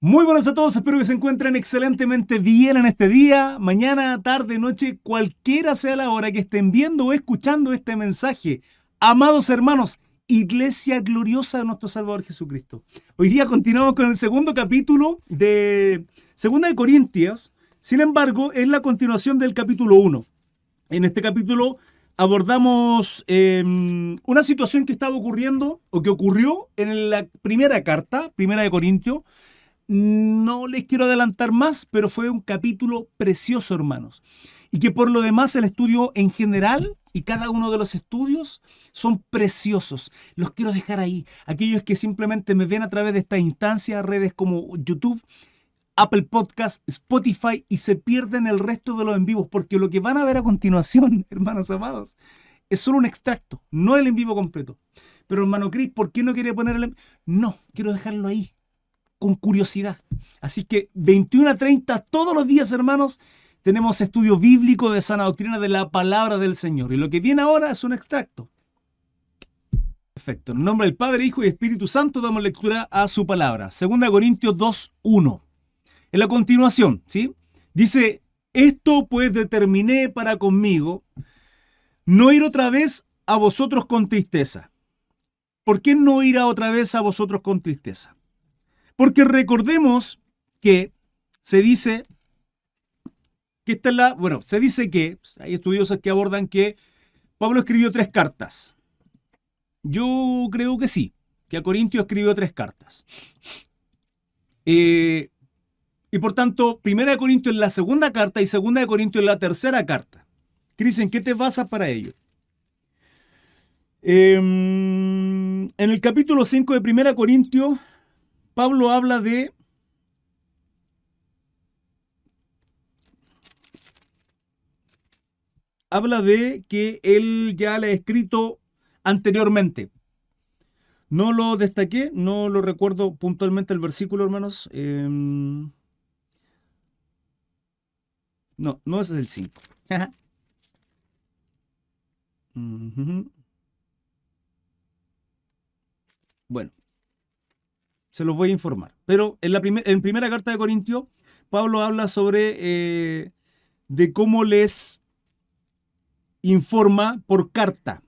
Muy buenos a todos, espero que se encuentren excelentemente bien en este día, mañana, tarde, noche, cualquiera sea la hora que estén viendo o escuchando este mensaje. Amados hermanos, Iglesia gloriosa de nuestro Salvador Jesucristo. Hoy día continuamos con el segundo capítulo de Segunda de Corintios, sin embargo, es la continuación del capítulo 1. En este capítulo abordamos una situación que estaba ocurriendo o que ocurrió en la primera carta, Primera de Corintios. No les quiero adelantar más, pero fue un capítulo precioso, hermanos. Y que por lo demás el estudio en general y cada uno de los estudios son preciosos. Los quiero dejar ahí. Aquellos que simplemente me ven a través de estas instancias, redes como YouTube, Apple Podcast, Spotify y se pierden el resto de los en vivos, porque lo que van a ver a continuación, hermanos amados, es solo un extracto, no el en vivo completo. Pero hermano Chris, ¿por qué no quiere poner el en vivo? No, quiero dejarlo ahí con curiosidad. Así que 21 a 30 todos los días, hermanos, tenemos estudio bíblico de sana doctrina de la palabra del Señor. Y lo que viene ahora es un extracto. Perfecto. En el nombre del Padre, Hijo y Espíritu Santo damos lectura a su palabra. 2 Corintios 2:1. En la continuación, ¿sí? Dice, esto pues determiné para conmigo, no ir otra vez a vosotros con tristeza. ¿Por qué no ir otra vez a vosotros con tristeza? Porque recordemos que se dice que se dice que hay estudiosos que abordan que Pablo escribió 3 cartas. Yo creo que sí, que a Corintios escribió 3 cartas. Y por tanto, Primera de Corintios es la segunda carta y Segunda de Corintios es la tercera carta. Cris, ¿en qué te basas para ello? En el capítulo 5 de Primera Corintios, Pablo habla de que él ya le ha escrito anteriormente. No lo destaqué, no lo recuerdo puntualmente el versículo, hermanos. No, ese es el 5. Bueno, se los voy a informar. Pero en primera carta de Corintios, Pablo habla sobre de cómo les informa por carta.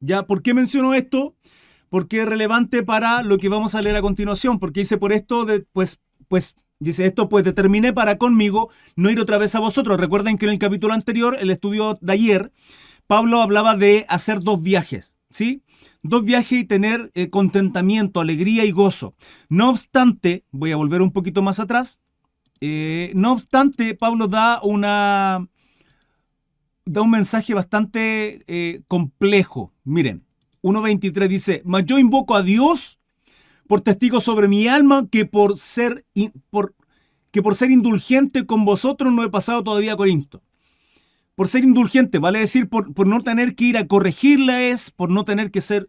¿Ya? ¿Por qué menciono esto? Porque es relevante para lo que vamos a leer a continuación, porque dice por esto, dice esto, pues determiné para conmigo no ir otra vez a vosotros. Recuerden que en el capítulo anterior, el estudio de ayer, Pablo hablaba de hacer 2 viajes, ¿sí? 2 viajes y tener contentamiento, alegría y gozo. No obstante, voy a volver un poquito más atrás, no obstante, Pablo da un mensaje bastante complejo. Miren, 1.23 dice, mas yo invoco a Dios por testigo sobre mi alma que por ser indulgente con vosotros no he pasado todavía a Corinto. Por ser indulgente, vale decir, por no tener que ir a corregirles, por no tener que ser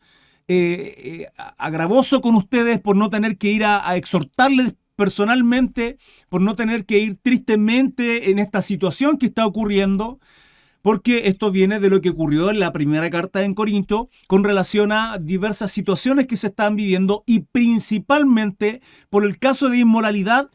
agravoso con ustedes, por no tener que ir a exhortarles personalmente, por no tener que ir tristemente en esta situación que está ocurriendo, porque esto viene de lo que ocurrió en la primera carta en Corinto con relación a diversas situaciones que se están viviendo y principalmente por el caso de inmoralidad,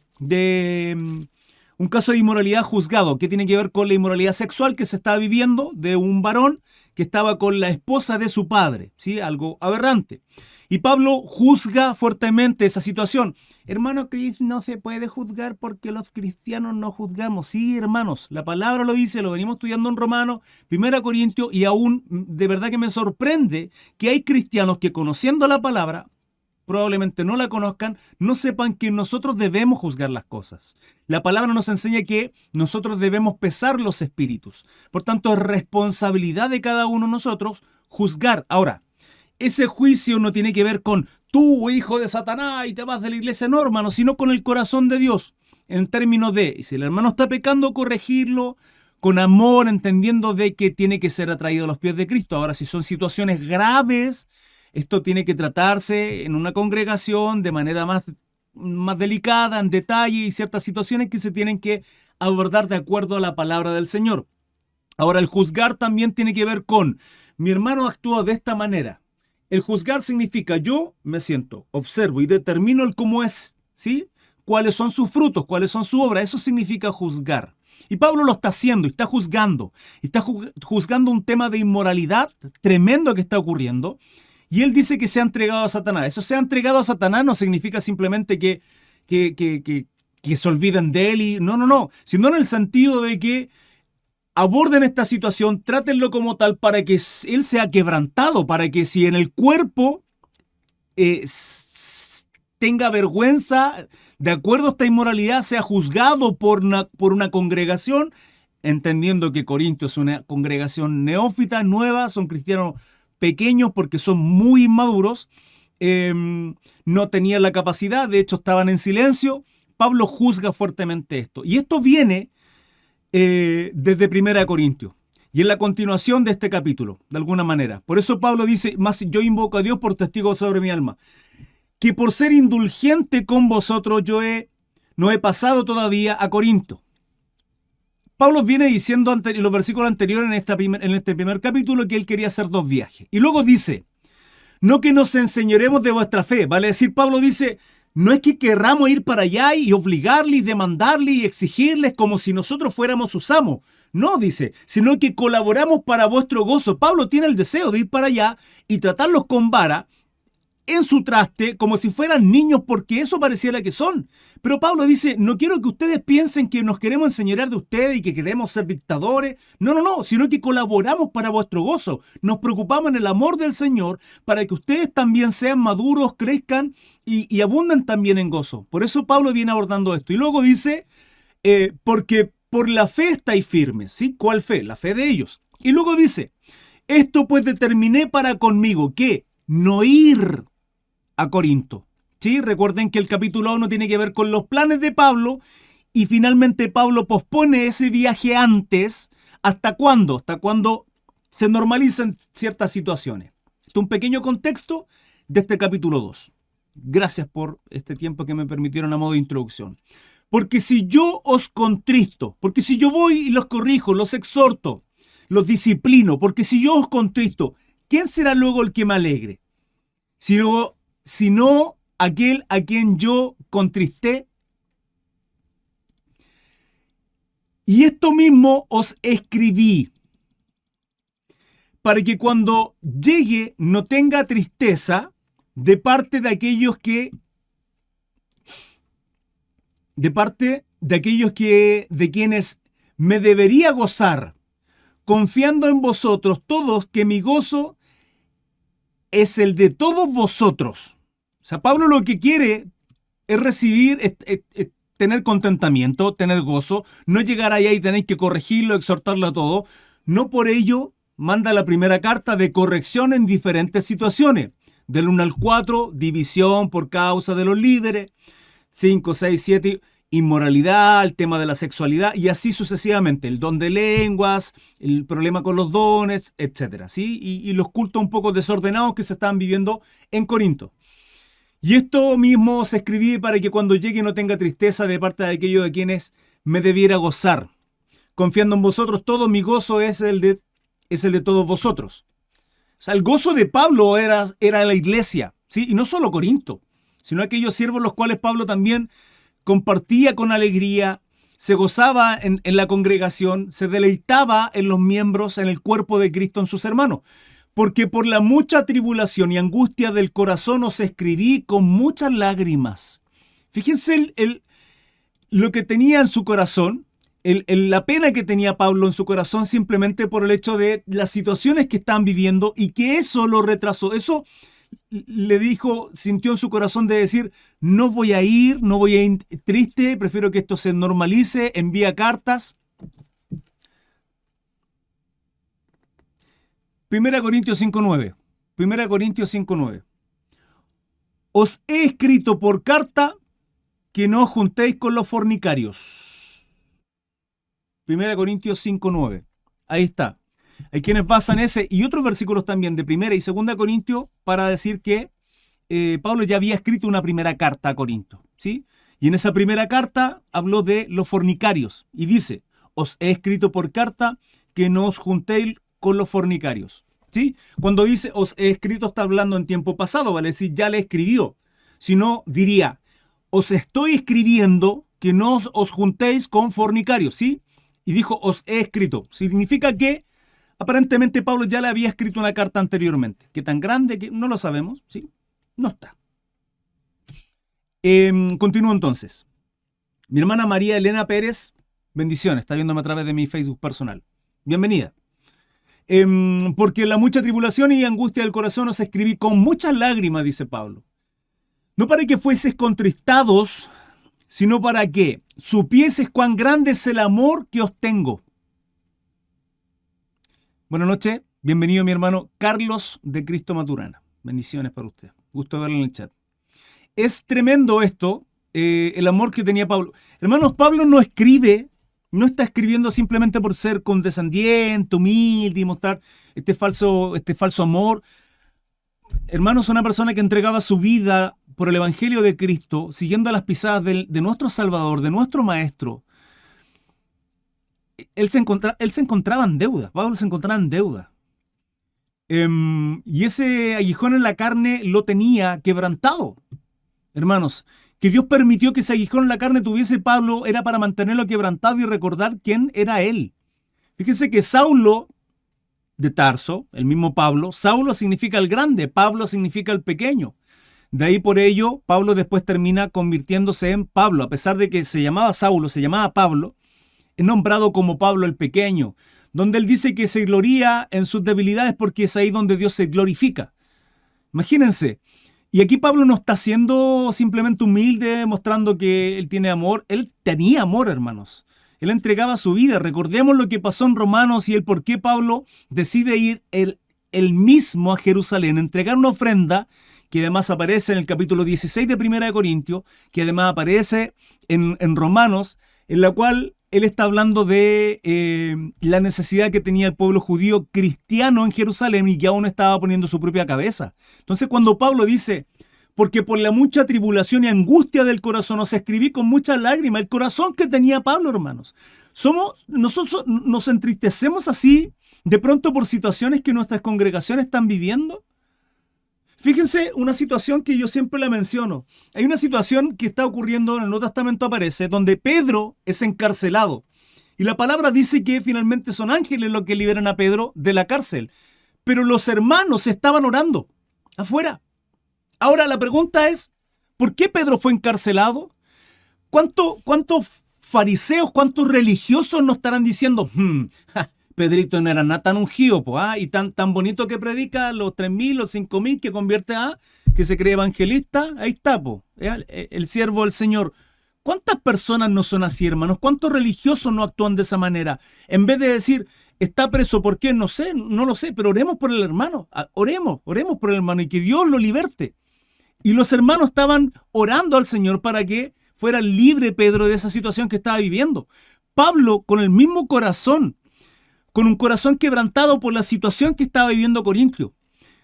un caso de inmoralidad juzgado, que tiene que ver con la inmoralidad sexual que se está viviendo de un varón que estaba con la esposa de su padre, ¿sí? Algo aberrante. Y Pablo juzga fuertemente esa situación. Hermano Cris, no se puede juzgar porque los cristianos no juzgamos. Sí, hermanos, la palabra lo dice, lo venimos estudiando en Romanos, 1 Corintios, y aún de verdad que me sorprende que hay cristianos que conociendo la palabra, probablemente no la conozcan, no sepan que nosotros debemos juzgar las cosas. La palabra nos enseña que nosotros debemos pesar los espíritus. Por tanto, es responsabilidad de cada uno de nosotros juzgar. Ahora, ese juicio no tiene que ver con tú, hijo de Satanás, y te vas de la iglesia, no, hermano, sino con el corazón de Dios. En términos de, si el hermano está pecando, corregirlo con amor, entendiendo de que tiene que ser atraído a los pies de Cristo. Ahora, si son situaciones graves, esto tiene que tratarse en una congregación de manera más delicada, en detalle, y ciertas situaciones que se tienen que abordar de acuerdo a la palabra del Señor. Ahora, el juzgar también tiene que ver con, mi hermano actúa de esta manera. El juzgar significa yo me siento, observo y determino el cómo es, ¿sí? Cuáles son sus frutos, cuáles son su obra. Eso significa juzgar. Y Pablo lo está haciendo, está juzgando. Está juzgando un tema de inmoralidad tremendo que está ocurriendo. Y él dice que se ha entregado a Satanás. Eso se ha entregado a Satanás no significa simplemente que se olviden de él. No. Sino en el sentido de que aborden esta situación, trátenlo como tal para que él sea quebrantado, para que si en el cuerpo tenga vergüenza, de acuerdo a esta inmoralidad, sea juzgado por una congregación, entendiendo que Corinto es una congregación neófita, nueva, son cristianos pequeños porque son muy inmaduros, no tenían la capacidad, de hecho estaban en silencio. Pablo juzga fuertemente esto. Y esto viene desde 1 Corintios. Y en la continuación de este capítulo, de alguna manera. Por eso Pablo dice, más yo invoco a Dios por testigo sobre mi alma, que por ser indulgente con vosotros no he pasado todavía a Corinto. Pablo viene diciendo en los versículos anteriores en este primer capítulo que él quería hacer 2 viajes. Y luego dice, no que nos enseñoremos de vuestra fe. Vale decir, Pablo dice, no es que querramos ir para allá y obligarles, y demandarles y exigirles como si nosotros fuéramos sus amos. No, dice, sino que colaboramos para vuestro gozo. Pablo tiene el deseo de ir para allá y tratarlos con vara en su traste como si fueran niños, porque eso pareciera que son. Pero Pablo dice, no quiero que ustedes piensen que nos queremos enseñorear de ustedes y que queremos ser dictadores. No, sino que colaboramos para vuestro gozo. Nos preocupamos en el amor del Señor para que ustedes también sean maduros, crezcan y abunden también en gozo. Por eso Pablo viene abordando esto. Y luego dice, porque por la fe estáis firmes. ¿Sí? ¿Cuál fe? La fe de ellos. Y luego dice, esto pues determiné para conmigo, que no ir a Corinto. ¿Sí? Recuerden que el capítulo 1 tiene que ver con los planes de Pablo y finalmente Pablo pospone ese viaje antes. ¿Hasta cuándo? Hasta cuando se normalicen ciertas situaciones. Esto es un pequeño contexto de este capítulo 2. Gracias por este tiempo que me permitieron a modo de introducción. Porque si yo os contristo, porque si yo voy y los corrijo, los exhorto, los disciplino, porque si yo os contristo, ¿quién será luego el que me alegre? Sino aquel a quien yo contristé. Y esto mismo os escribí, para que cuando llegue no tenga tristeza de parte de aquellos que de quienes me debería gozar, confiando en vosotros todos, que mi gozo es el de todos vosotros. O sea, Pablo lo que quiere es recibir, es tener contentamiento, tener gozo, no llegar allá y tener que corregirlo, exhortarlo a todo. No por ello manda la primera carta de corrección en diferentes situaciones. Del 1 al 4, división por causa de los líderes. 5, 6, 7, inmoralidad, el tema de la sexualidad y así sucesivamente. El don de lenguas, el problema con los dones, etc. ¿Sí? Y los cultos un poco desordenados que se estaban viviendo en Corinto. Y esto mismo se escribí para que cuando llegue no tenga tristeza de parte de aquellos de quienes me debiera gozar. Confiando en vosotros todo, mi gozo es el de todos vosotros. O sea, el gozo de Pablo era la iglesia, ¿sí? Y no solo Corinto, sino aquellos siervos los cuales Pablo también compartía con alegría, se gozaba en la congregación, se deleitaba en los miembros, en el cuerpo de Cristo, en sus hermanos. Porque por la mucha tribulación y angustia del corazón os escribí con muchas lágrimas. Fíjense lo que tenía en su corazón, la pena que tenía Pablo en su corazón simplemente por el hecho de las situaciones que estaban viviendo y que eso lo retrasó. Eso le dijo, sintió en su corazón de decir, no voy a ir triste, prefiero que esto se normalice, envía cartas. 1 Corintios 5:9. 1 Corintios 5:9. Os he escrito por carta que no os juntéis con los fornicarios. 1 Corintios 5:9. Ahí está. Hay quienes basan ese y otros versículos también de 1 y 2 Corintios para decir que Pablo ya había escrito una primera carta a Corinto, ¿sí? Y en esa primera carta habló de los fornicarios y dice, os he escrito por carta que no os juntéis con los fornicarios. ¿Sí? Cuando dice os he escrito, está hablando en tiempo pasado, vale decir, ya le escribió. Si no, diría, os estoy escribiendo que no os juntéis con fornicarios, ¿sí? Y dijo, os he escrito. Significa que aparentemente Pablo ya le había escrito una carta anteriormente. ¿Qué tan grande? Que no lo sabemos, ¿sí? No está. Continúo entonces. Mi hermana María Elena Pérez, bendiciones, está viéndome a través de mi Facebook personal. Bienvenida. Porque la mucha tribulación y angustia del corazón os escribí con muchas lágrimas, dice Pablo. No para que fueses contristados, sino para que supieses cuán grande es el amor que os tengo. Buenas noches, bienvenido mi hermano Carlos de Cristo Maturana. Bendiciones para usted. Gusto verlo en el chat. Es tremendo esto, el amor que tenía Pablo. Hermanos, Pablo no escribe, no está escribiendo simplemente por ser condescendiente, humilde y mostrar este falso amor. Hermanos, una persona que entregaba su vida por el Evangelio de Cristo, siguiendo las pisadas de nuestro Salvador, de nuestro Maestro. Él se encontraba en deuda, Pablo se encontraba en deuda. Y ese aguijón en la carne lo tenía quebrantado. Hermanos, que Dios permitió que ese aguijón en la carne tuviese Pablo era para mantenerlo quebrantado y recordar quién era él. Fíjense que Saulo de Tarso, el mismo Pablo, Saulo significa el grande, Pablo significa el pequeño. De ahí por ello, Pablo después termina convirtiéndose en Pablo. A pesar de que se llamaba Saulo, se llamaba Pablo, es nombrado como Pablo el pequeño, donde él dice que se gloría en sus debilidades porque es ahí donde Dios se glorifica. Imagínense. Y aquí Pablo no está siendo simplemente humilde, mostrando que él tiene amor. Él tenía amor, hermanos. Él entregaba su vida. Recordemos lo que pasó en Romanos y el por qué Pablo decide ir él mismo a Jerusalén, entregar una ofrenda que además aparece en el capítulo 16 de 1 de Corintios, que además aparece en Romanos, en la cual él está hablando de la necesidad que tenía el pueblo judío cristiano en Jerusalén y que aún estaba poniendo su propia cabeza. Entonces cuando Pablo dice, porque por la mucha tribulación y angustia del corazón os escribí con muchas lágrimas, el corazón que tenía Pablo, hermanos. Nosotros nos entristecemos así de pronto por situaciones que nuestras congregaciones están viviendo. Fíjense una situación que yo siempre la menciono. Hay una situación que está ocurriendo en el Nuevo Testamento, aparece, donde Pedro es encarcelado. Y la palabra dice que finalmente son ángeles los que liberan a Pedro de la cárcel. Pero los hermanos estaban orando afuera. Ahora la pregunta es, ¿por qué Pedro fue encarcelado? ¿Cuántos fariseos, cuántos religiosos nos estarán diciendo, Pedrito no era nada tan ungido, y tan bonito que predica, los 3.000, los 5.000 que convierte que se cree evangelista, ahí está, el siervo del Señor. ¿Cuántas personas no son así, hermanos? ¿Cuántos religiosos no actúan de esa manera? En vez de decir, está preso, ¿por qué? No sé, no lo sé, pero oremos por el hermano, oremos por el hermano y que Dios lo liberte. Y los hermanos estaban orando al Señor para que fuera libre Pedro de esa situación que estaba viviendo. Pablo, con el mismo corazón, con un corazón quebrantado por la situación que estaba viviendo Corintio.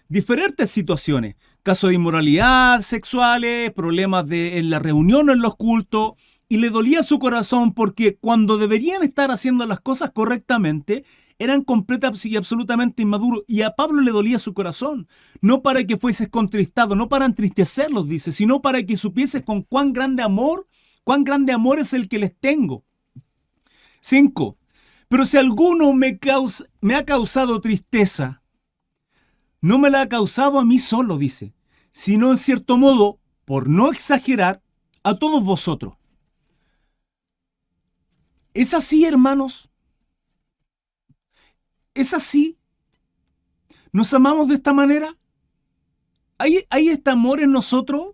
Diferentes situaciones, casos de inmoralidad sexuales, problemas en la reunión, en los cultos, y le dolía su corazón porque cuando deberían estar haciendo las cosas correctamente, eran completas y absolutamente inmaduros, y a Pablo le dolía su corazón, no para que fueses contristado, no para entristecerlos, dice, sino para que supieses con cuán grande amor es el que les tengo. 5. Pero si alguno me ha causado tristeza, no me la ha causado a mí solo, dice, sino en cierto modo, por no exagerar, a todos vosotros. ¿Es así, hermanos? ¿Es así? ¿Nos amamos de esta manera? ¿Hay este amor en nosotros?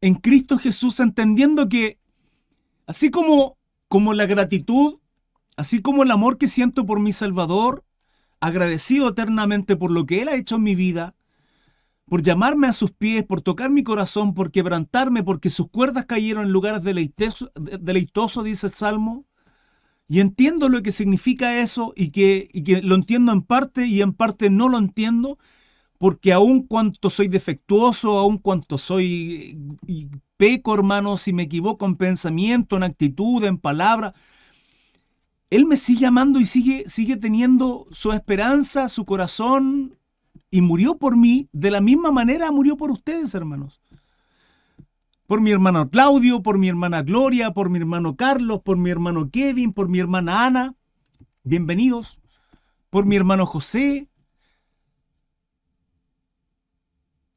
En Cristo Jesús, entendiendo que así como la gratitud, así como el amor que siento por mi Salvador, agradecido eternamente por lo que Él ha hecho en mi vida, por llamarme a sus pies, por tocar mi corazón, por quebrantarme, porque sus cuerdas cayeron en lugares deleitosos, dice el Salmo, y entiendo lo que significa eso y que lo entiendo en parte y en parte no lo entiendo, porque aun cuanto soy defectuoso, aun cuanto soy peco, hermano, si me equivoco en pensamiento, en actitud, en palabra, Él me sigue amando y sigue teniendo su esperanza, su corazón, y murió por mí de la misma manera murió por ustedes, hermanos. Por mi hermano Claudio, por mi hermana Gloria, por mi hermano Carlos, por mi hermano Kevin, por mi hermana Ana. Bienvenidos. Por mi hermano José.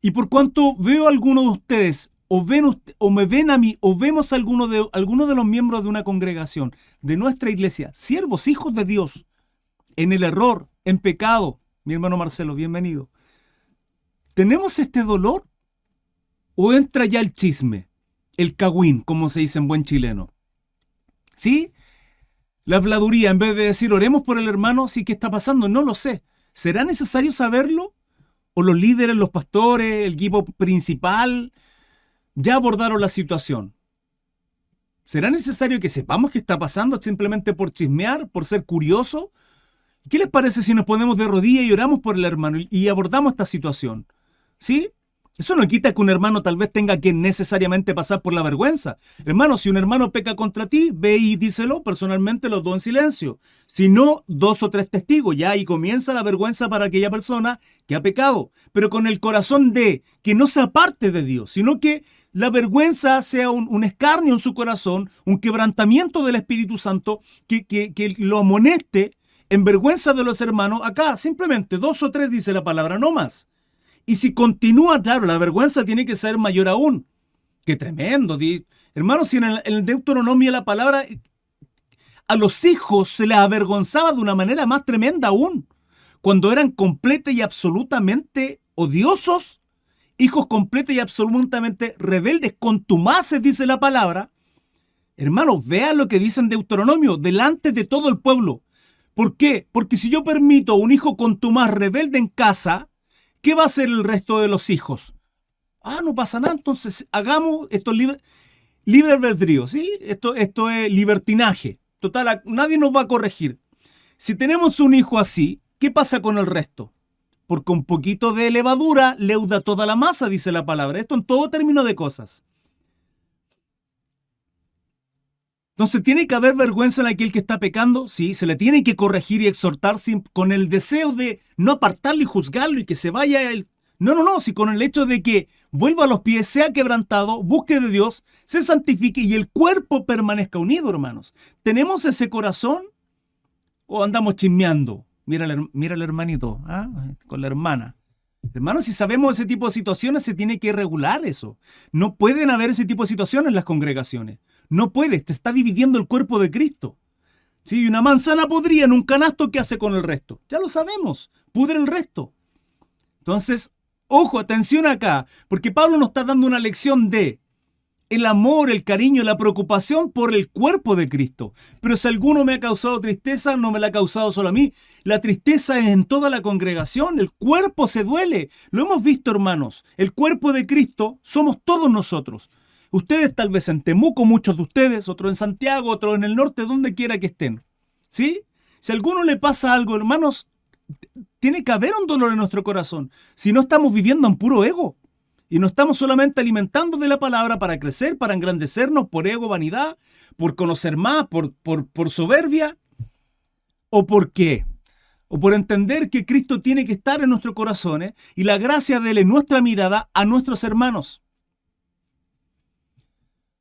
Y por cuanto veo a alguno de ustedes, o me ven a mí, o vemos a alguno de los miembros de una congregación, de nuestra iglesia, siervos, hijos de Dios, en el error, en pecado, mi hermano Marcelo, bienvenido. ¿Tenemos este dolor? ¿O entra ya el chisme, el cagüín, como se dice en buen chileno? ¿Sí? La habladuría, en vez de decir oremos por el hermano, sí, ¿qué está pasando? No lo sé. ¿Será necesario saberlo? ¿O los líderes, los pastores, el equipo principal ya abordaron la situación? ¿Será necesario que sepamos qué está pasando simplemente por chismear, por ser curioso? ¿Qué les parece si nos ponemos de rodillas y oramos por el hermano y abordamos esta situación? ¿Sí? Eso no quita que un hermano tal vez tenga que necesariamente pasar por la vergüenza. Hermano, si un hermano peca contra ti, ve y díselo personalmente los dos en silencio. Si no, 2 o 3 testigos, ya ahí comienza la vergüenza para aquella persona que ha pecado. Pero con el corazón de que no se aparte de Dios, sino que la vergüenza sea un escarnio en su corazón, un quebrantamiento del Espíritu Santo que lo amoneste en vergüenza de los hermanos. Acá simplemente 2 o 3 dice la palabra, no más. Y si continúa, claro, la vergüenza tiene que ser mayor aún. ¡Qué tremendo! Hermanos, si en el Deuteronomio la palabra a los hijos se les avergonzaba de una manera más tremenda aún. Cuando eran completa y absolutamente odiosos, hijos completa y absolutamente rebeldes, contumaces, dice la palabra. Hermanos, vean lo que dice en Deuteronomio, delante de todo el pueblo. ¿Por qué? Porque si yo permito a un hijo contumaz rebelde en casa, ¿qué va a hacer el resto de los hijos? No pasa nada, entonces hagamos esto libre albedrío, ¿sí? Esto es libertinaje. Total, nadie nos va a corregir. Si tenemos un hijo así, ¿qué pasa con el resto? Porque un poquito de levadura leuda toda la masa, dice la palabra. Esto en todo término de cosas. Entonces, ¿tiene que haber vergüenza en aquel que está pecando? Sí, se le tiene que corregir y exhortar con el deseo de no apartarlo y juzgarlo y que se vaya él. No, si con el hecho de que vuelva a los pies, sea quebrantado, busque de Dios, se santifique y el cuerpo permanezca unido, hermanos. ¿Tenemos ese corazón o andamos chismeando? Mira el hermanito, con la hermana. Hermanos, si sabemos ese tipo de situaciones, se tiene que regular eso. No pueden haber ese tipo de situaciones en las congregaciones. No puedes, te está dividiendo el cuerpo de Cristo. Si una manzana podrida en un canasto, ¿qué hace con el resto? Ya lo sabemos, pudre el resto. Entonces, ojo, atención acá, porque Pablo nos está dando una lección de el amor, el cariño, la preocupación por el cuerpo de Cristo. Pero si alguno me ha causado tristeza, no me la ha causado solo a mí. La tristeza es en toda la congregación, el cuerpo se duele. Lo hemos visto, hermanos, el cuerpo de Cristo somos todos nosotros. Ustedes tal vez en Temuco, muchos de ustedes, otros en Santiago, otros en el norte, donde quiera que estén. ¿Sí? Si a alguno le pasa algo, hermanos, tiene que haber un dolor en nuestro corazón. Si no estamos viviendo en puro ego. Y no estamos solamente alimentando de la palabra para crecer, para engrandecernos por ego, vanidad, por conocer más, por soberbia. ¿O por qué? O por entender que Cristo tiene que estar en nuestros corazones y la gracia de Él en nuestra mirada a nuestros hermanos.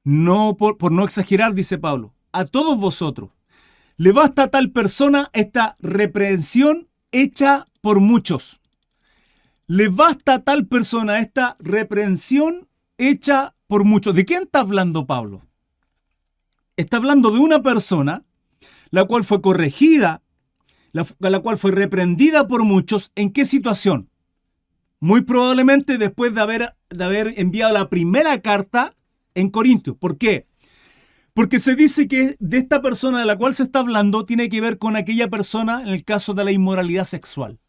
No por no exagerar, dice Pablo, a todos vosotros. Le basta a tal persona esta reprensión hecha por muchos. Le basta a tal persona esta reprensión hecha por muchos. ¿De quién está hablando Pablo? Está hablando de una persona la cual fue corregida, la cual fue reprendida por muchos. ¿En qué situación? Muy probablemente después de haber enviado la primera carta en Corintios. ¿Por qué? Porque se dice que de esta persona de la cual se está hablando tiene que ver con aquella persona en el caso de la inmoralidad sexual.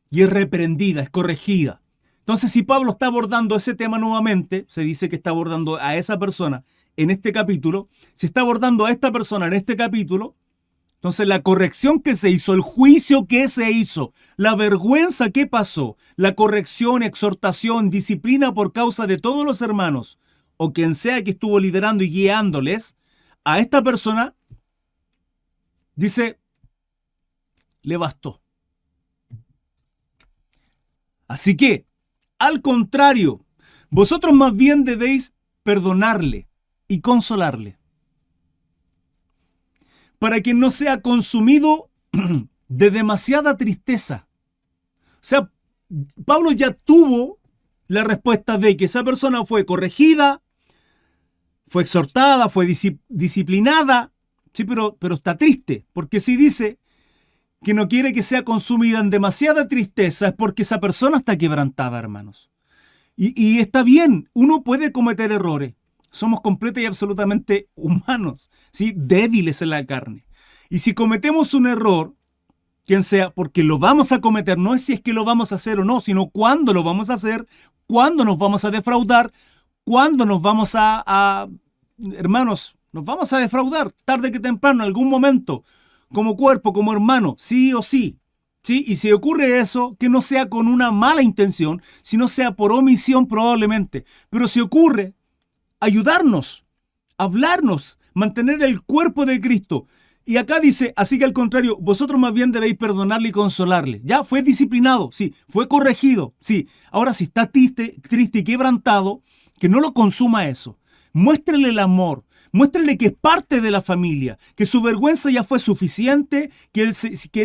Y es reprendida, es corregida. Entonces, si Pablo está abordando ese tema nuevamente, se dice que está abordando a esa persona en este capítulo, si está abordando a esta persona en este capítulo, entonces la corrección que se hizo, el juicio que se hizo, la vergüenza que pasó, la corrección, exhortación, disciplina por causa de todos los hermanos, o quien sea que estuvo liderando y guiándoles, a esta persona Dice, le bastó. Así que, al contrario, vosotros más bien debéis perdonarle y consolarle, para que no sea consumido de demasiada tristeza. O sea, Pablo ya tuvo la respuesta de que esa persona fue corregida, fue exhortada, fue disciplinada, sí, pero está triste, porque si dice que no quiere que sea consumida en demasiada tristeza, es porque esa persona está quebrantada, hermanos. Y está bien, uno puede cometer errores. Somos completamente y absolutamente humanos, ¿sí? Débiles en la carne. Y si cometemos un error, quien sea, porque lo vamos a cometer, no es si es que lo vamos a hacer o no, sino cuándo lo vamos a hacer, cuándo nos vamos a defraudar, cuándo nos vamos hermanos, nos vamos a defraudar, tarde que temprano, en algún momento, como cuerpo, como hermano, sí o sí. ¿Sí? Y si ocurre eso, que no sea con una mala intención, sino sea por omisión probablemente. Pero si ocurre, ayudarnos, hablarnos, mantener el cuerpo de Cristo. Y acá dice, así que al contrario, vosotros más bien debéis perdonarle y consolarle. Ya fue disciplinado, sí, fue corregido, sí. Ahora si está triste y quebrantado, que no lo consuma eso. Muéstrele el amor. Muéstrele que es parte de la familia, que su vergüenza ya fue suficiente, que él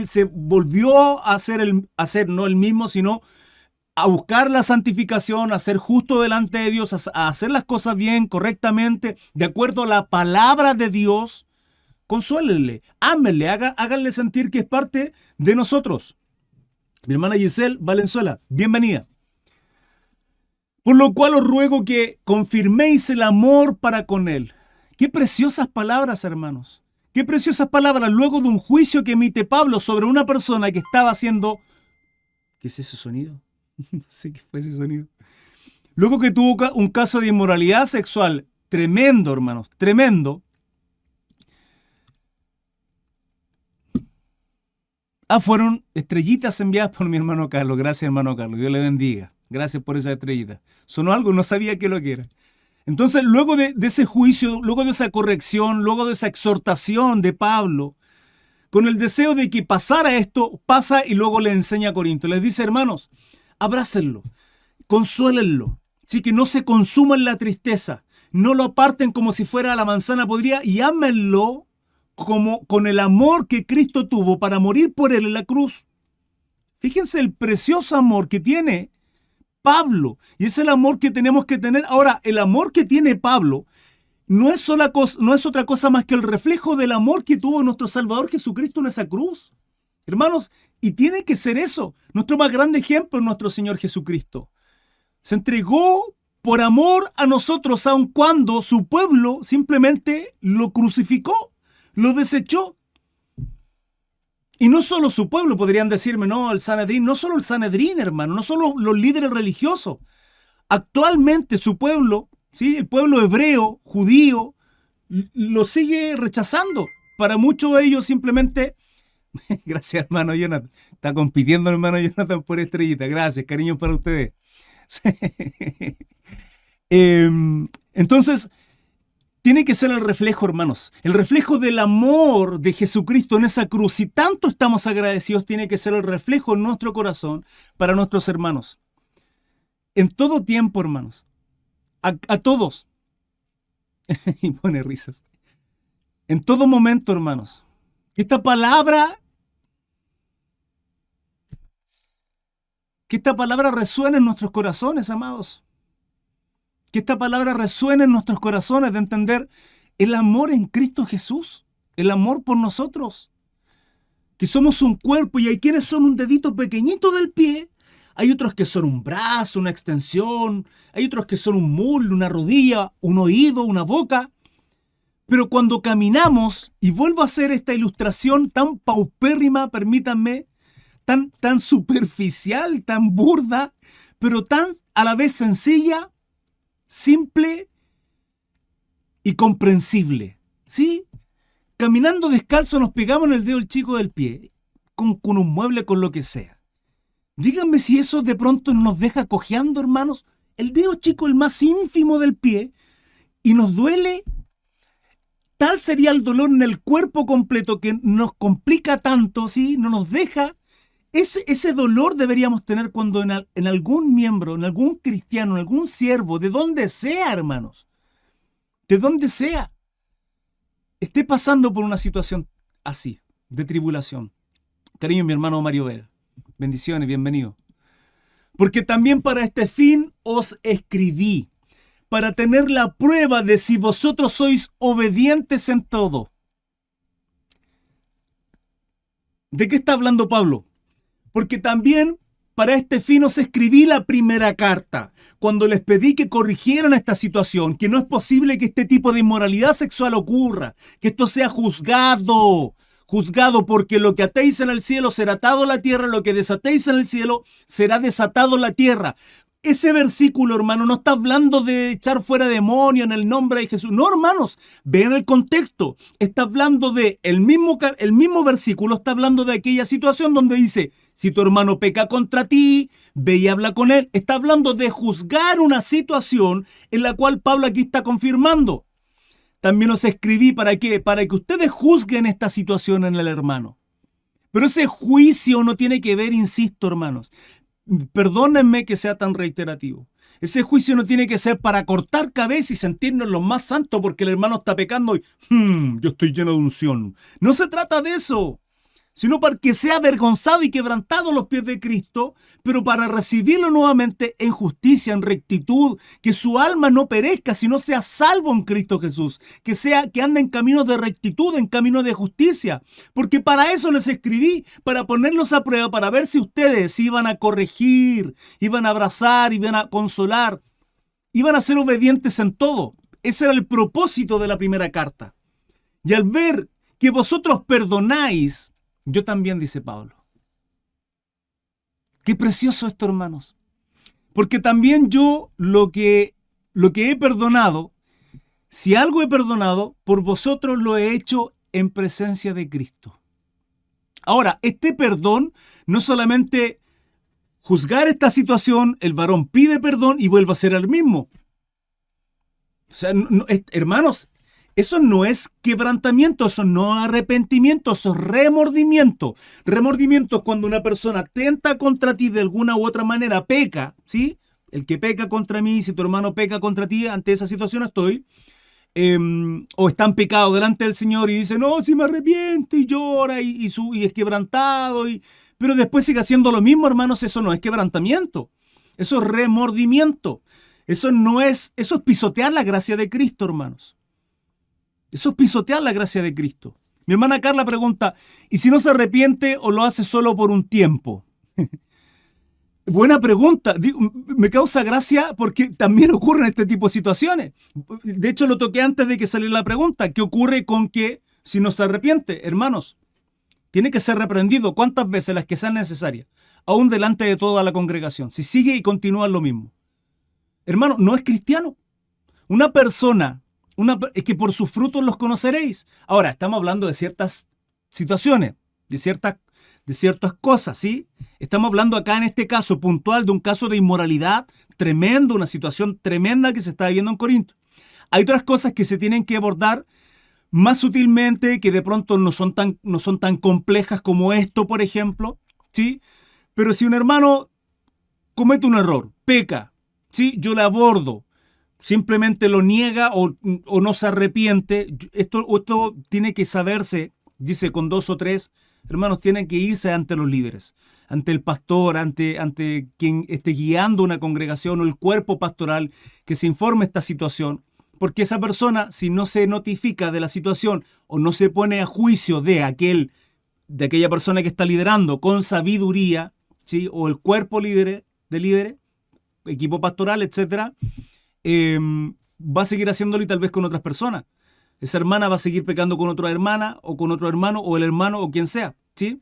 se volvió a hacer no el mismo, sino a buscar la santificación, a ser justo delante de Dios, a hacer las cosas bien, correctamente, de acuerdo a la palabra de Dios. Consuélenle, ámenle, háganle sentir que es parte de nosotros. Mi hermana Giselle Valenzuela, bienvenida. Por lo cual os ruego que confirméis el amor para con él. Qué preciosas palabras, hermanos. Qué preciosas palabras luego de un juicio que emite Pablo sobre una persona que estaba haciendo... ¿Qué es ese sonido? No sé qué fue ese sonido. Luego que tuvo un caso de inmoralidad sexual tremendo, hermanos, tremendo. Fueron estrellitas enviadas por mi hermano Carlos. Gracias, hermano Carlos. Dios le bendiga. Gracias por esa estrellita. Sonó algo, no sabía qué lo que era. Entonces, luego de ese juicio, luego de esa corrección, luego de esa exhortación de Pablo, con el deseo de que pasara esto, pasa y luego le enseña a Corinto. Les dice, hermanos, abrácenlo, consuélenlo, ¿sí? Que no se consuma en la tristeza, no lo aparten como si fuera la manzana podrida y ámenlo como con el amor que Cristo tuvo para morir por él en la cruz. Fíjense el precioso amor que tiene Pablo, y es el amor que tenemos que tener. Ahora, el amor que tiene Pablo no es otra cosa más que el reflejo del amor que tuvo nuestro Salvador Jesucristo en esa cruz. Hermanos, y tiene que ser eso. Nuestro más grande ejemplo es nuestro Señor Jesucristo. Se entregó por amor a nosotros, aun cuando su pueblo simplemente lo crucificó, lo desechó. Y no solo su pueblo, podrían decirme, no, el Sanedrín, no solo el Sanedrín, hermano, no solo los líderes religiosos. Actualmente su pueblo, ¿sí? El pueblo hebreo, judío, lo sigue rechazando. Para muchos de ellos simplemente, gracias hermano Jonathan, está compitiendo hermano Jonathan por estrellita, gracias, cariño para ustedes. Entonces, tiene que ser el reflejo, hermanos. El reflejo del amor de Jesucristo en esa cruz. Si tanto estamos agradecidos, tiene que ser el reflejo en nuestro corazón para nuestros hermanos. En todo tiempo, hermanos. A todos. Y pone risas. En todo momento, hermanos. Que esta palabra resuene en nuestros corazones, amados. Que esta palabra resuene en nuestros corazones de entender el amor en Cristo Jesús, el amor por nosotros, que somos un cuerpo y hay quienes son un dedito pequeñito del pie, hay otros que son un brazo, una extensión, hay otros que son un muslo, una rodilla, un oído, una boca, pero cuando caminamos, y vuelvo a hacer esta ilustración tan paupérrima, permítanme, tan superficial, tan burda, pero tan a la vez sencilla, simple y comprensible, ¿sí? Caminando descalzo nos pegamos en el dedo chico del pie, con un mueble, con lo que sea. Díganme si eso de pronto nos deja cojeando, hermanos, el dedo chico, el más ínfimo del pie, y nos duele tal sería el dolor en el cuerpo completo que nos complica tanto, ¿sí? No nos deja. Ese dolor deberíamos tener cuando en algún miembro, en algún cristiano, en algún siervo, de donde sea, hermanos, de donde sea, esté pasando por una situación así, de tribulación. Cariño, mi hermano Mario Vera. Bendiciones, bienvenido. Porque también para este fin os escribí, para tener la prueba de si vosotros sois obedientes en todo. ¿De qué está hablando Pablo? Porque también para este fin os escribí la primera carta, cuando les pedí que corrigieran esta situación, que no es posible que este tipo de inmoralidad sexual ocurra, que esto sea juzgado, porque lo que atéis en el cielo será atado en la tierra, lo que desatéis en el cielo será desatado en la tierra. Ese versículo, hermano, no está hablando de echar fuera demonios en el nombre de Jesús. No, hermanos, vean el contexto. Está hablando de, el mismo versículo está hablando de aquella situación donde dice, si tu hermano peca contra ti, ve y habla con él. Está hablando de juzgar una situación en la cual Pablo aquí está confirmando. También os escribí ¿para qué? Para que ustedes juzguen esta situación en el hermano. Pero ese juicio no tiene que ver, insisto, hermanos, perdónenme que sea tan reiterativo. Ese juicio no tiene que ser para cortar cabeza y sentirnos los más santos porque el hermano está pecando y yo estoy lleno de unción. No se trata de eso, sino para que sea avergonzado y quebrantado a los pies de Cristo, pero para recibirlo nuevamente en justicia, en rectitud, que su alma no perezca, sino sea salvo en Cristo Jesús, que ande en caminos de rectitud, en caminos de justicia, porque para eso les escribí, para ponerlos a prueba, para ver si ustedes iban a corregir, iban a abrazar, iban a consolar, iban a ser obedientes en todo. Ese era el propósito de la primera carta. Y al ver que vosotros perdonáis, yo también, dice Pablo. Qué precioso esto, hermanos. Porque también yo lo que he perdonado, si algo he perdonado, por vosotros lo he hecho en presencia de Cristo. Ahora, este perdón no solamente juzgar esta situación, el varón pide perdón y vuelve a ser el mismo. O sea, hermanos, eso no es quebrantamiento, eso no es arrepentimiento, eso es remordimiento. Remordimiento es cuando una persona atenta contra ti de alguna u otra manera, peca, ¿sí? El que peca contra mí, si tu hermano peca contra ti, ante esa situación estoy. O está en pecado delante del Señor y dice, no, si me arrepiento y llora y es quebrantado, pero después sigue haciendo lo mismo, hermanos, eso no es quebrantamiento, eso es remordimiento. Eso es pisotear la gracia de Cristo, hermanos. Eso es pisotear la gracia de Cristo. Mi hermana Carla pregunta, ¿y si no se arrepiente o lo hace solo por un tiempo? Buena pregunta. Me causa gracia porque también ocurren este tipo de situaciones. De hecho, lo toqué antes de que saliera la pregunta. ¿Qué ocurre con que si no se arrepiente? Hermanos, tiene que ser reprendido cuántas veces, las que sean necesarias, aún delante de toda la congregación. Si sigue y continúa lo mismo. Hermano, no es cristiano. Una persona... es que por sus frutos los conoceréis. Ahora, estamos hablando de ciertas situaciones, de ciertas cosas, ¿sí? Estamos hablando acá en este caso puntual de un caso de inmoralidad tremendo, una situación tremenda que se está viviendo en Corinto. Hay otras cosas que se tienen que abordar más sutilmente, que de pronto no son tan complejas como esto, por ejemplo, ¿sí? Pero si un hermano comete un error, peca, ¿sí? Yo le abordo, simplemente lo niega o no se arrepiente, esto tiene que saberse, dice con 2 o 3, hermanos, tienen que irse ante los líderes, ante el pastor, ante quien esté guiando una congregación o el cuerpo pastoral, que se informe esta situación, porque esa persona, si no se notifica de la situación o no se pone a juicio de aquella persona que está liderando con sabiduría, ¿sí? O el cuerpo de líderes, equipo pastoral, etcétera, va a seguir haciéndolo y tal vez con otras personas. Esa hermana va a seguir pecando con otra hermana o con otro hermano o el hermano o quien sea, ¿sí?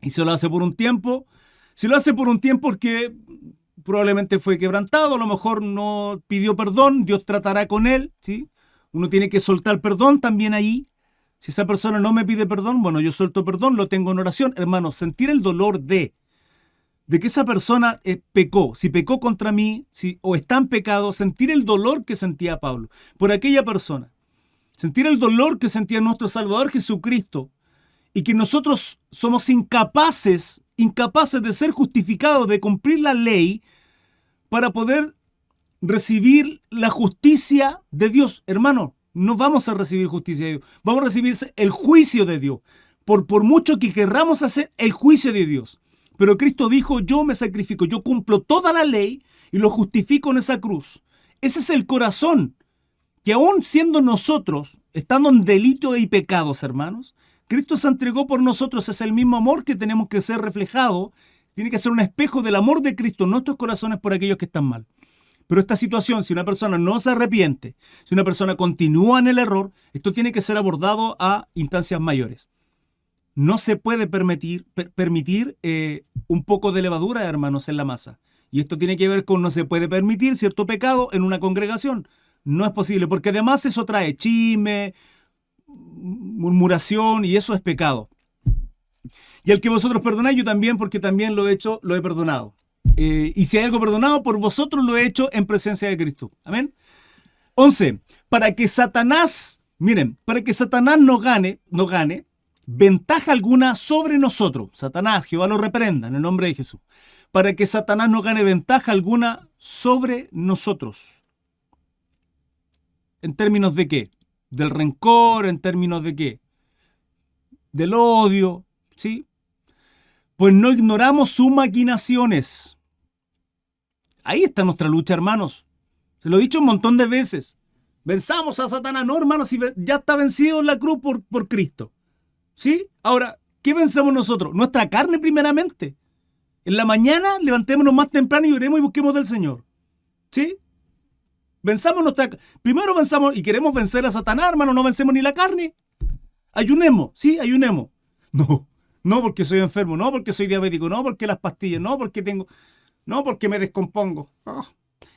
Y se lo hace por un tiempo. Si lo hace por un tiempo porque probablemente fue quebrantado, a lo mejor no pidió perdón, Dios tratará con él, ¿sí? Uno tiene que soltar perdón también ahí. Si esa persona no me pide perdón, bueno, yo suelto perdón, lo tengo en oración. Hermano, sentir el dolor de que esa persona pecó, si pecó contra mí, o está en pecado, sentir el dolor que sentía Pablo por aquella persona. sentir el dolor que sentía nuestro Salvador Jesucristo, y que nosotros somos incapaces de ser justificados, de cumplir la ley para poder recibir la justicia de Dios. Hermano, no vamos a recibir justicia de Dios, vamos a recibir el juicio de Dios. Por mucho que querramos hacer el juicio de Dios. Pero Cristo dijo, yo me sacrifico, yo cumplo toda la ley y lo justifico en esa cruz. Ese es el corazón que aún siendo nosotros, estando en delito y pecados, hermanos, Cristo se entregó por nosotros. Es el mismo amor que tenemos que ser reflejado. Tiene que ser un espejo del amor de Cristo en nuestros corazones por aquellos que están mal. Pero esta situación, si una persona no se arrepiente, si una persona continúa en el error, esto tiene que ser abordado a instancias mayores. No se puede permitir un poco de levadura, hermanos, en la masa. Y esto tiene que ver con no se puede permitir cierto pecado en una congregación. No es posible, porque además eso trae chisme, murmuración, y eso es pecado. Y al que vosotros perdonáis, yo también, porque también lo he hecho, lo he perdonado. Y si hay algo perdonado, por vosotros lo he hecho en presencia de Cristo. Amén. 11. Para que Satanás no gane ventaja alguna sobre nosotros. Satanás, Jehová lo reprenda en el nombre de Jesús. Para que Satanás no gane ventaja alguna sobre nosotros. ¿En términos de qué? Del rencor, ¿en términos de qué? Del odio, ¿sí? Pues no ignoramos sus maquinaciones. Ahí está nuestra lucha, hermanos. Se lo he dicho un montón de veces. Venzamos a Satanás, no, hermanos, si ya está vencido en la cruz por Cristo. ¿Sí? Ahora, ¿qué vencemos nosotros? Nuestra carne primeramente. En la mañana levantémonos más temprano y oremos y busquemos del Señor. ¿Sí? Primero venzamos y queremos vencer a Satanás, hermano, no vencemos ni la carne. Ayunemos, sí, ayunemos. No porque soy enfermo, no porque soy diabético, no porque las pastillas, no porque me descompongo. Oh.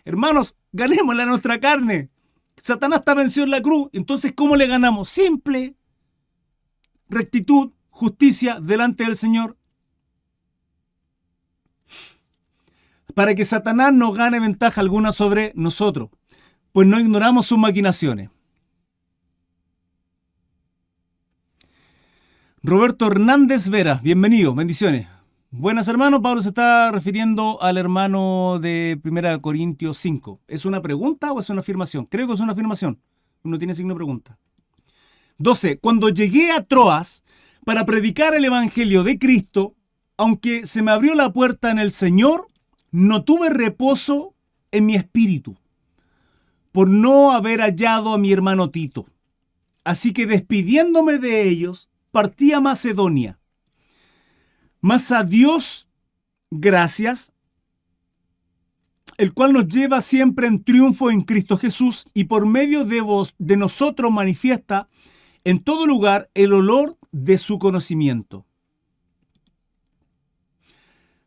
Hermanos, ganémosle a nuestra carne. Satanás está vencido en la cruz. Entonces, ¿cómo le ganamos? Simple. Rectitud, justicia delante del Señor. Para que Satanás no gane ventaja alguna sobre nosotros, pues no ignoramos sus maquinaciones. Roberto Hernández Vera, bienvenido, bendiciones. Buenas, hermanos. Pablo se está refiriendo al hermano de 1 Corintios 5. ¿Es una pregunta o es una afirmación? Creo que es una afirmación. No tiene signo de pregunta. 12. Cuando llegué a Troas para predicar el evangelio de Cristo, aunque se me abrió la puerta en el Señor, no tuve reposo en mi espíritu por no haber hallado a mi hermano Tito. Así que despidiéndome de ellos, partí a Macedonia. Mas a Dios gracias, el cual nos lleva siempre en triunfo en Cristo Jesús y por medio de nosotros manifiesta en todo lugar el olor de su conocimiento.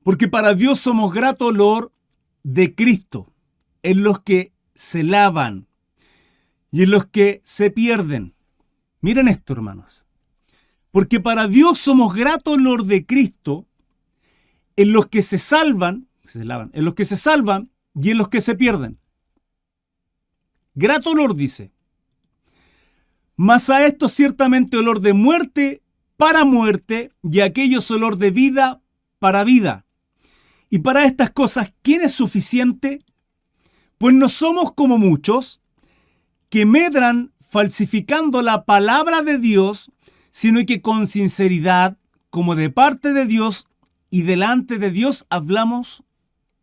Porque para Dios somos grato olor de Cristo en los que se lavan y en los que se pierden. Miren esto, hermanos. Porque para Dios somos grato olor de Cristo en los que se salvan, en los que se salvan y en los que se pierden. Grato olor, dice. Mas a esto ciertamente olor de muerte para muerte y a aquellos olor de vida para vida. Y para estas cosas, ¿quién es suficiente? Pues no somos como muchos que medran falsificando la palabra de Dios, sino que con sinceridad, como de parte de Dios y delante de Dios, hablamos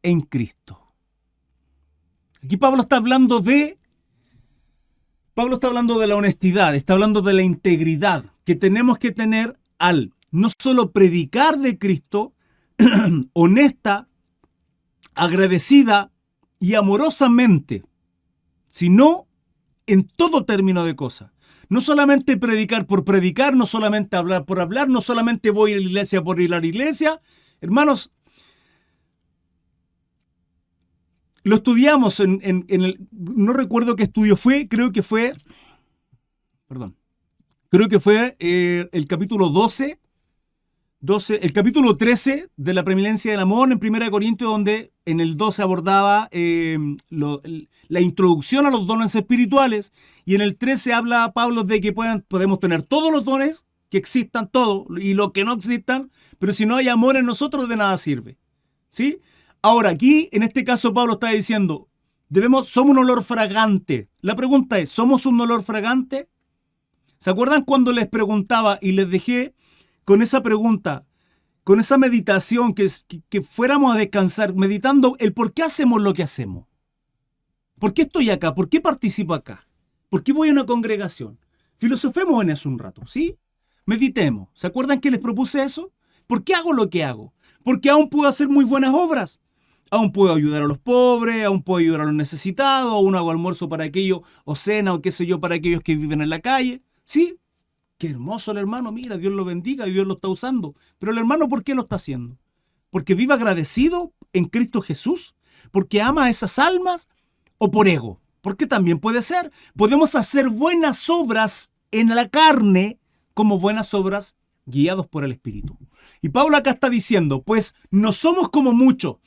en Cristo. Aquí Pablo está hablando de la honestidad, está hablando de la integridad que tenemos que tener al no solo predicar de Cristo, honesta, agradecida y amorosamente, sino en todo término de cosas. No solamente predicar por predicar, no solamente hablar por hablar, no solamente voy a la iglesia por ir a la iglesia. Hermanos, lo estudiamos no recuerdo qué estudio fue, creo que fue el capítulo 12 12, el capítulo 13 de la preeminencia del amor en 1 Corintios, donde en el 12 abordaba la introducción a los dones espirituales, y en el 13 habla Pablo de que podemos tener todos los dones, que existan todos, y lo que no existan, pero si no hay amor en nosotros, de nada sirve. ¿Sí? Ahora, aquí, en este caso, Pablo está diciendo, somos un olor fragante. La pregunta es, ¿somos un olor fragante? ¿Se acuerdan cuando les preguntaba y les dejé con esa pregunta, con esa meditación, que fuéramos a descansar, meditando el por qué hacemos lo que hacemos? ¿Por qué estoy acá? ¿Por qué participo acá? ¿Por qué voy a una congregación? Filosofemos en eso un rato, ¿sí? Meditemos. ¿Se acuerdan que les propuse eso? ¿Por qué hago lo que hago? Porque aún puedo hacer muy buenas obras. Aún puedo ayudar a los pobres, aún puedo ayudar a los necesitados, aún hago almuerzo para aquellos, o cena, o qué sé yo, para aquellos que viven en la calle. ¿Sí? Qué hermoso el hermano, mira, Dios lo bendiga, Dios lo está usando. Pero el hermano, ¿por qué lo está haciendo? ¿Porque vive agradecido en Cristo Jesús? ¿Porque ama a esas almas? ¿O por ego? Porque también puede ser. Podemos hacer buenas obras en la carne como buenas obras guiados por el Espíritu. Y Pablo acá está diciendo, pues no somos como muchos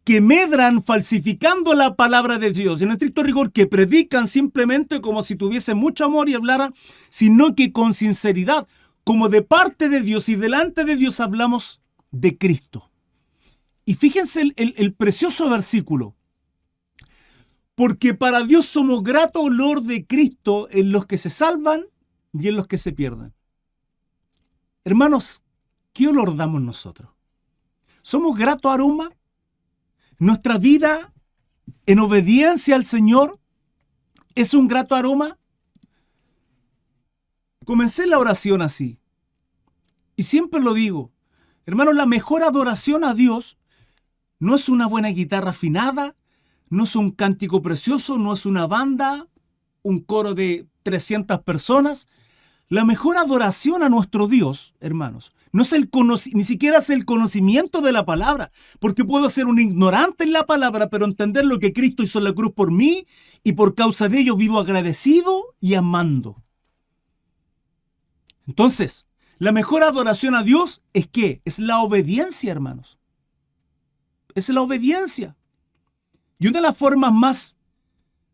que medran falsificando la palabra de Dios, en estricto rigor, que predican simplemente como si tuviesen mucho amor y hablaran, sino que con sinceridad, como de parte de Dios y delante de Dios hablamos de Cristo. Y fíjense el precioso versículo. Porque para Dios somos grato olor de Cristo en los que se salvan y en los que se pierden. Hermanos, ¿qué olor damos nosotros? ¿Somos grato aroma? ¿Nuestra vida en obediencia al Señor es un grato aroma? Comencé la oración así. Y siempre lo digo. Hermanos, la mejor adoración a Dios no es una buena guitarra afinada, no es un cántico precioso, no es una banda, un coro de 300 personas. La mejor adoración a nuestro Dios, hermanos, no es ni siquiera es el conocimiento de la palabra, porque puedo ser un ignorante en la palabra, pero entender lo que Cristo hizo en la cruz por mí, y por causa de ello vivo agradecido y amando. Entonces, la mejor adoración a Dios es ¿qué? Es la obediencia, hermanos. Es la obediencia. Y una de las formas más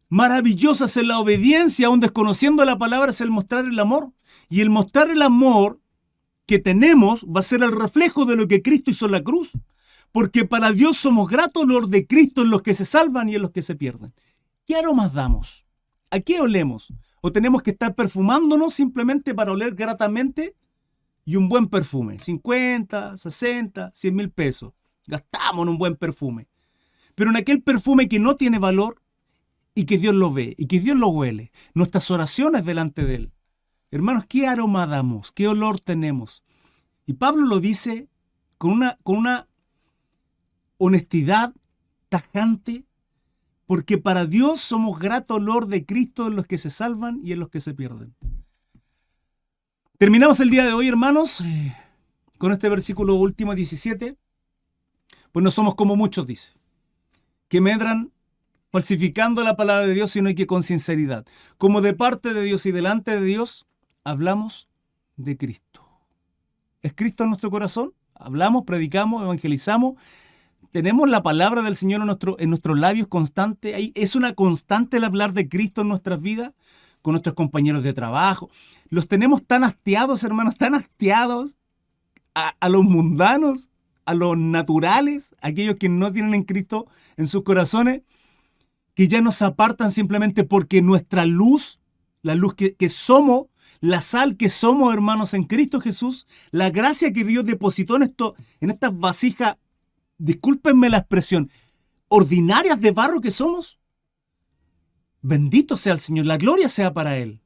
maravillosas en la obediencia, aún desconociendo la palabra, es el mostrar el amor. Y el mostrar el amor que tenemos va a ser el reflejo de lo que Cristo hizo en la cruz. Porque para Dios somos grato olor de Cristo en los que se salvan y en los que se pierden. ¿Qué aromas damos? ¿A qué olemos? ¿O tenemos que estar perfumándonos simplemente para oler gratamente? Y un buen perfume, 50, 60, 100 mil pesos. Gastamos en un buen perfume. Pero en aquel perfume que no tiene valor y que Dios lo ve y que Dios lo huele, nuestras oraciones delante de Él. Hermanos, ¿qué aroma damos? ¿Qué olor tenemos? Y Pablo lo dice con una honestidad tajante, porque para Dios somos grato olor de Cristo en los que se salvan y en los que se pierden. Terminamos el día de hoy, hermanos, con este versículo último, 17. Pues no somos como muchos, dice, que medran falsificando la palabra de Dios, sino que con sinceridad, como de parte de Dios y delante de Dios, hablamos de Cristo. ¿Es Cristo en nuestro corazón? Hablamos, predicamos, evangelizamos. Tenemos la palabra del Señor en nuestros labios constante. Es una constante el hablar de Cristo en nuestras vidas, con nuestros compañeros de trabajo. Los tenemos tan hastiados, hermanos, tan hastiados a los mundanos, a los naturales, aquellos que no tienen en Cristo en sus corazones, que ya nos apartan simplemente porque nuestra luz, la luz que somos, la sal que somos, hermanos, en Cristo Jesús, la gracia que Dios depositó en estas vasijas, discúlpenme la expresión, ordinarias de barro que somos. Bendito sea el Señor, la gloria sea para Él.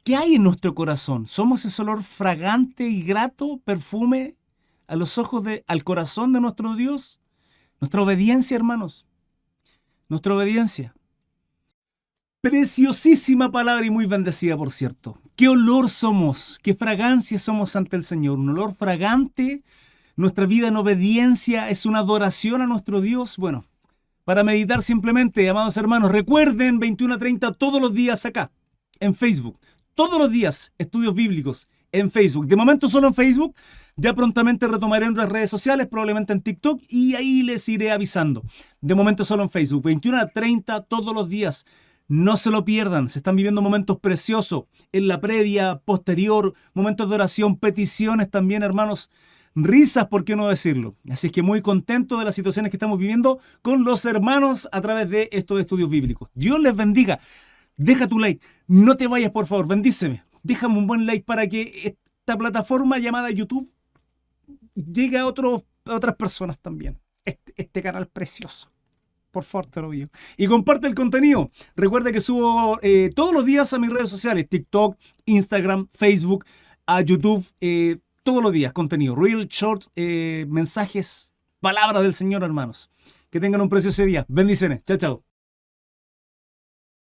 ¿Qué hay en nuestro corazón? ¿Somos ese olor fragante y grato perfume a los ojos al corazón de nuestro Dios? Nuestra obediencia, hermanos. Nuestra obediencia. Preciosísima palabra y muy bendecida, por cierto. ¿Qué olor somos? ¿Qué fragancia somos ante el Señor? Un olor fragante. Nuestra vida en obediencia es una adoración a nuestro Dios. Bueno, para meditar simplemente, amados hermanos, recuerden 21 a 30 todos los días acá, en Facebook. Todos los días, estudios bíblicos en Facebook. De momento solo en Facebook. Ya prontamente retomaré en otras redes sociales, probablemente en TikTok, y ahí les iré avisando. De momento solo en Facebook. 21 a 30 todos los días. No se lo pierdan. Se están viviendo momentos preciosos en la previa, posterior, momentos de oración, peticiones también, hermanos. Risas, ¿por qué no decirlo? Así es que muy contento de las situaciones que estamos viviendo con los hermanos a través de estos estudios bíblicos. Dios les bendiga. Deja tu like. No te vayas, por favor. Bendíceme. Déjame un buen like para que esta plataforma llamada YouTube llegue a otras personas también. Este canal precioso. Por favor, te lo pido. Y comparte el contenido. Recuerda que subo todos los días a mis redes sociales. TikTok, Instagram, Facebook, a YouTube. Todos los días contenido. Real, short, mensajes, palabra del Señor, hermanos. Que tengan un precioso día. Bendiciones. Chao, chao.